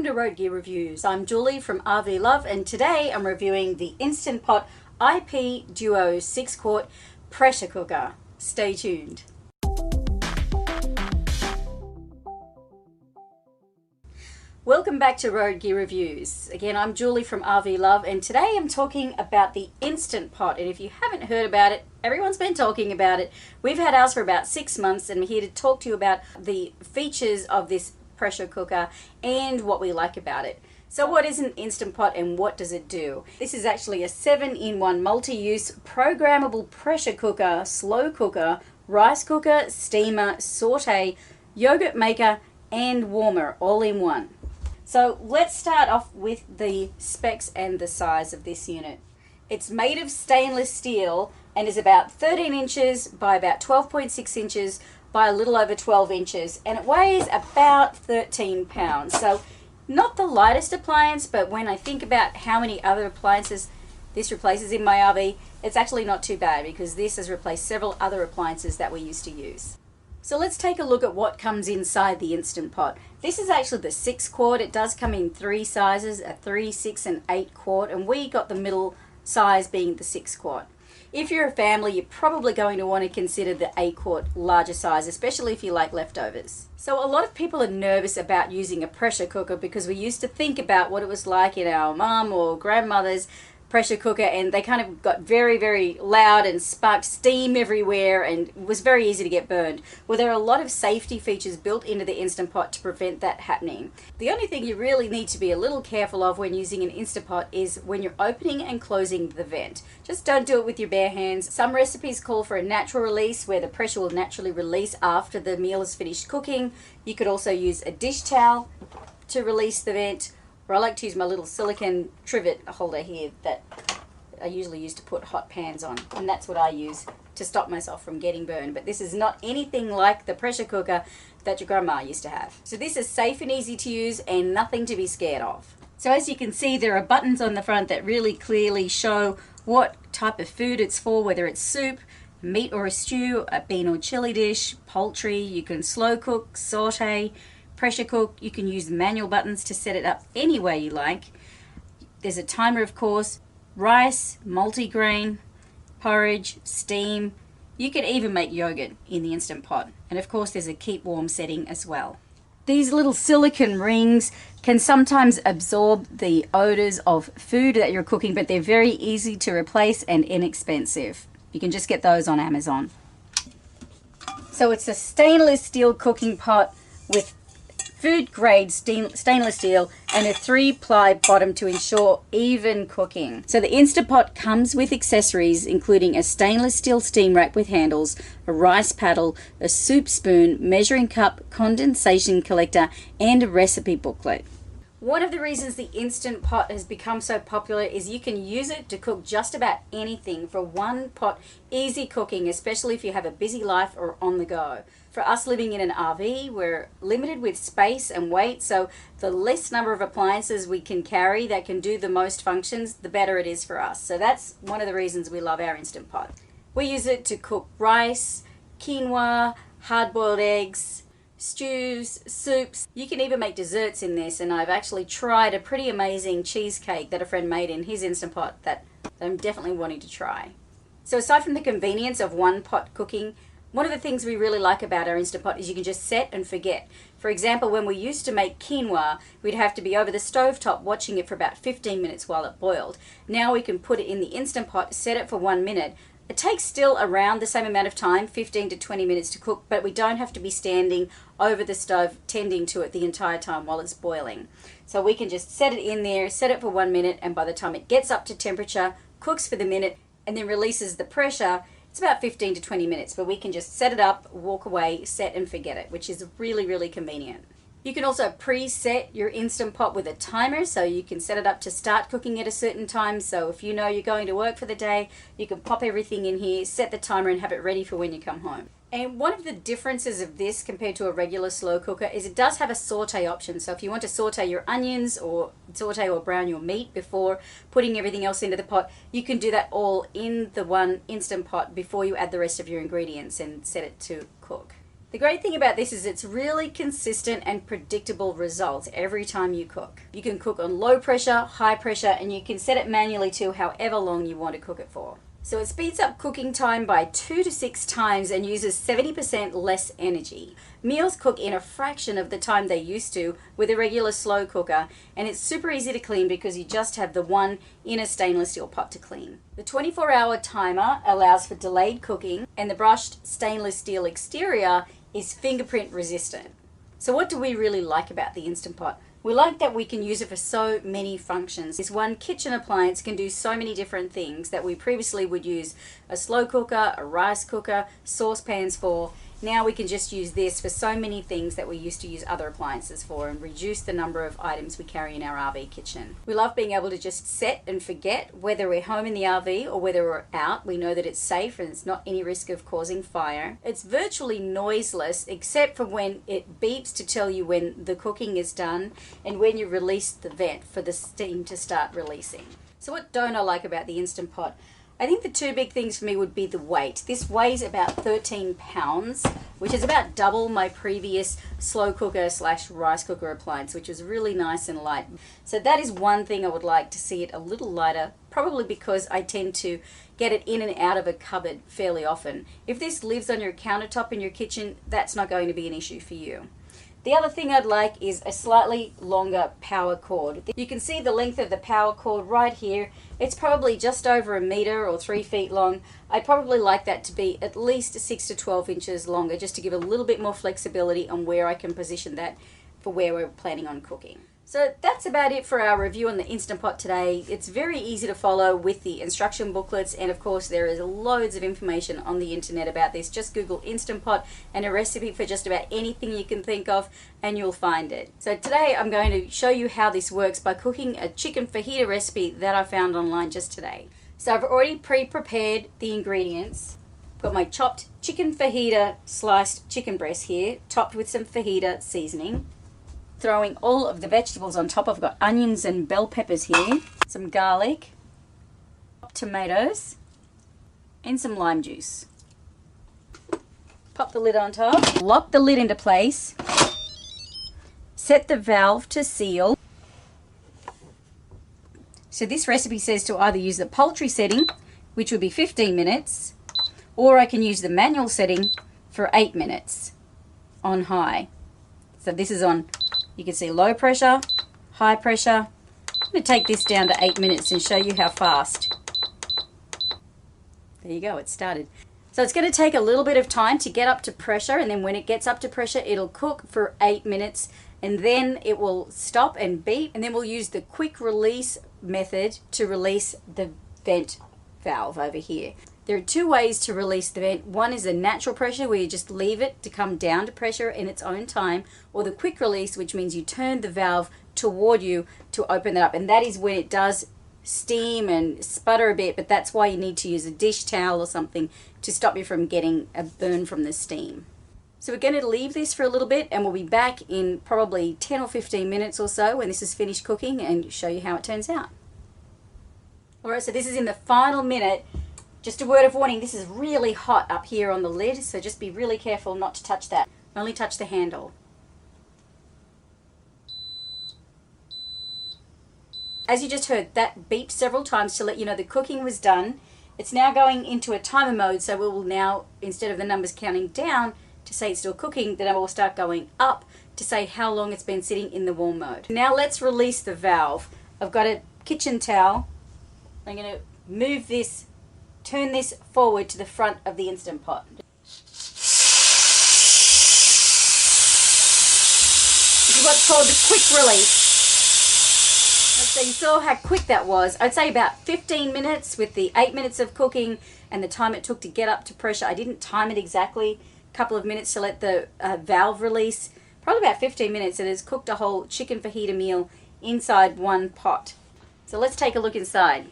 Welcome to Road Gear Reviews. I'm Julie from RV Love, and today I'm reviewing the Instant Pot IP Duo 6-quart pressure cooker. Stay tuned. Welcome back to Road Gear Reviews. Again, I'm Julie from RV Love, and today I'm talking about the Instant Pot. And if you haven't heard about it, everyone's been talking about it. We've had ours for about 6 months, and we're here to talk to you about the features of this pressure cooker and what we like about it. So what is an Instant Pot and what does it do? This is actually a 7-in-1 multi-use programmable pressure cooker, slow cooker, rice cooker, steamer, saute, yogurt maker and warmer all in one. So let's start off with the specs and the size of this unit. It's made of stainless steel and is about 13 inches by about 12.6 inches by a little over 12 inches, and it weighs about 13 pounds. So not the lightest appliance, but when I think about how many other appliances this replaces in my RV, it's actually not too bad because this has replaced several other appliances that we used to use. So let's take a look at what comes inside the Instant Pot. This is actually the 6-quart. It does come in 3 sizes, a 3, 6 and 8 quart, and we got the middle size being the 6-quart. If you're a family, you're probably going to want to consider the 8-quart larger size, especially if you like leftovers. So a lot of people are nervous about using a pressure cooker because we used to think about what it was like in our mum or grandmother's pressure cooker, and they kind of got very, very loud and sparked steam everywhere and it was very easy to get burned. Well, there are a lot of safety features built into the Instant Pot to prevent that happening. The only thing you really need to be a little careful of when using an Instant Pot is when you're opening and closing the vent. Just don't do it with your bare hands. Some recipes call for a natural release where the pressure will naturally release after the meal is finished cooking. You could also use a dish towel to release the vent. Or I like to use my little silicone trivet holder here that I usually use to put hot pans on, and that's what I use to stop myself from getting burned. But this is not anything like the pressure cooker that your grandma used to have. So this is safe and easy to use and nothing to be scared of. So as you can see, there are buttons on the front that really clearly show what type of food it's for, whether it's soup, meat or a stew, a bean or chili dish, poultry. You can slow cook, saute, pressure cook. You can use manual buttons to set it up any way you like. There's a timer, of course, rice, multigrain, porridge, steam. You can even make yogurt in the Instant Pot. And of course there's a keep warm setting as well. These little silicone rings can sometimes absorb the odors of food that you're cooking, but they're very easy to replace and inexpensive. You can just get those on Amazon. So it's a stainless steel cooking pot with food grade stainless steel and a 3-ply bottom to ensure even cooking. So the Instant Pot comes with accessories including a stainless steel steam rack with handles, a rice paddle, a soup spoon, measuring cup, condensation collector and a recipe booklet. One of the reasons the Instant Pot has become so popular is you can use it to cook just about anything for one pot, easy cooking, especially if you have a busy life or on the go. For us living in an RV, we're limited with space and weight, so the less number of appliances we can carry that can do the most functions, the better it is for us. So that's one of the reasons we love our Instant Pot. We use it to cook rice, quinoa, hard-boiled eggs, stews, soups. You can even make desserts in this, and I've actually tried a pretty amazing cheesecake that a friend made in his Instant Pot that I'm definitely wanting to try. So aside from the convenience of one pot cooking, one of the things we really like about our Instant Pot is you can just set and forget. For example, when we used to make quinoa, we'd have to be over the stovetop watching it for about 15 minutes while it boiled. Now we can put it in the Instant Pot, set it for 1 minute. It takes still around the same amount of time, 15 to 20 minutes to cook, but we don't have to be standing over the stove tending to it the entire time while it's boiling. So we can just set it in there, set it for 1 minute, and by the time it gets up to temperature, cooks for the minute, and then releases the pressure, it's about 15 to 20 minutes, but we can just set it up, walk away, set and forget it, which is really, really convenient. You can also preset your Instant Pot with a timer, so you can set it up to start cooking at a certain time. So if you know you're going to work for the day, you can pop everything in here, set the timer and have it ready for when you come home. And one of the differences of this compared to a regular slow cooker is it does have a saute option. So if you want to saute your onions or saute or brown your meat before putting everything else into the pot, you can do that all in the one Instant Pot before you add the rest of your ingredients and set it to cook. The great thing about this is it's really consistent and predictable results every time you cook. You can cook on low pressure, high pressure, and you can set it manually to however long you want to cook it for. So it speeds up cooking time by 2 to 6 times and uses 70% less energy. Meals cook in a fraction of the time they used to with a regular slow cooker, and it's super easy to clean because you just have the one inner stainless steel pot to clean. The 24-hour timer allows for delayed cooking, and the brushed stainless steel exterior is fingerprint resistant. So what do we really like about the Instant Pot? We like that we can use it for so many functions. This one kitchen appliance can do so many different things that we previously would use a slow cooker, a rice cooker, saucepans for. Now we can just use this for so many things that we used to use other appliances for and reduce the number of items we carry in our RV kitchen. We love being able to just set and forget whether we're home in the RV or whether we're out. We know that it's safe and it's not any risk of causing fire. It's virtually noiseless except for when it beeps to tell you when the cooking is done and when you release the vent for the steam to start releasing. So what don't I like about the Instant Pot? I think the two big things for me would be the weight. This weighs about 13 pounds, which is about double my previous slow cooker / rice cooker appliance, which is really nice and light. So that is one thing I would like to see it a little lighter, probably because I tend to get it in and out of a cupboard fairly often. If this lives on your countertop in your kitchen, that's not going to be an issue for you. The other thing I'd like is a slightly longer power cord. You can see the length of the power cord right here. It's probably just over 1 meter or 3 feet long. I'd probably like that to be at least 6 to 12 inches longer, just to give a little bit more flexibility on where I can position that for where we're planning on cooking. So that's about it for our review on the Instant Pot today. It's very easy to follow with the instruction booklets, and of course there is loads of information on the internet about this. Just Google Instant Pot and a recipe for just about anything you can think of and you'll find it. So today I'm going to show you how this works by cooking a chicken fajita recipe that I found online just today. So I've already pre-prepared the ingredients. I've got my chopped chicken fajita sliced chicken breast here, topped with some fajita seasoning. Throwing all of the vegetables on top. I've got onions and bell peppers here, some garlic, tomatoes, and some lime juice. Pop the lid on top, lock the lid into place, set the valve to seal. So this recipe says to either use the poultry setting, which would be 15 minutes, or I can use the manual setting for 8 minutes on high. So this is on, you can see low pressure, high pressure. I'm going to take this down to 8 minutes and show you how fast. There you go, it started. So it's going to take a little bit of time to get up to pressure, and then when it gets up to pressure, it'll cook for 8 minutes, and then it will stop and beep, and then we'll use the quick release method to release the vent valve over here. There are two ways to release the vent. One is the natural pressure, where you just leave it to come down to pressure in its own time, or the quick release, which means you turn the valve toward you to open it up, and that is when it does steam and sputter a bit, but that's why you need to use a dish towel or something to stop you from getting a burn from the steam. So we're going to leave this for a little bit, and we'll be back in probably 10 or 15 minutes or so when this is finished cooking and show you how it turns out. Alright, so this is in the final minute. Just a word of warning, this is really hot up here on the lid, so just be really careful not to touch that. Only touch the handle. As you just heard, that beeped several times to let you know the cooking was done. It's now going into a timer mode, so we will now, instead of the numbers counting down to say it's still cooking, the number will start going up to say how long it's been sitting in the warm mode. Now let's release the valve. I've got a kitchen towel. I'm going to move this, turn this forward to the front of the Instant Pot. This is what's called the quick release. So you saw how quick that was. I'd say about 15 minutes with the 8 minutes of cooking and the time it took to get up to pressure. I didn't time it exactly, a couple of minutes to let the valve release. Probably about 15 minutes, and it's cooked a whole chicken fajita meal inside one pot. So let's take a look inside.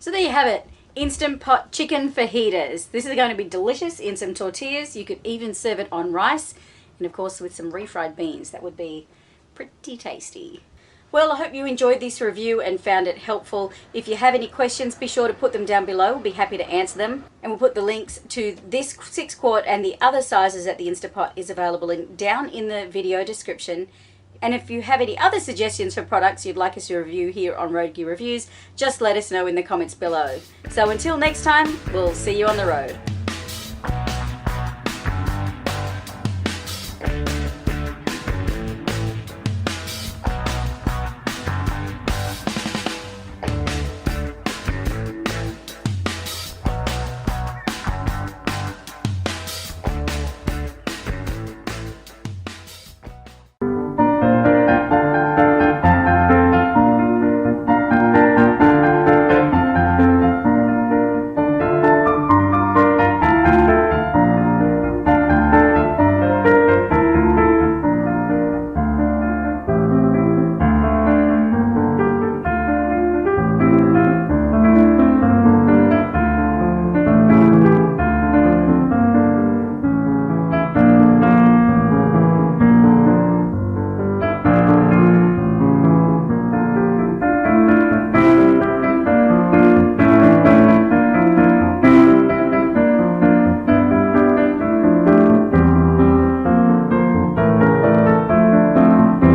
So there you have it, Instant Pot chicken fajitas. This is going to be delicious in some tortillas. You could even serve it on rice, and of course with some refried beans. That would be pretty tasty. Well, I hope you enjoyed this review and found it helpful. If you have any questions, be sure to put them down below. We'll be happy to answer them. And we'll put the links to this 6-quart and the other sizes that the Instant Pot is available down in the video description. And if you have any other suggestions for products you'd like us to review here on Road Gear Reviews, just let us know in the comments below. So until next time, we'll see you on the road.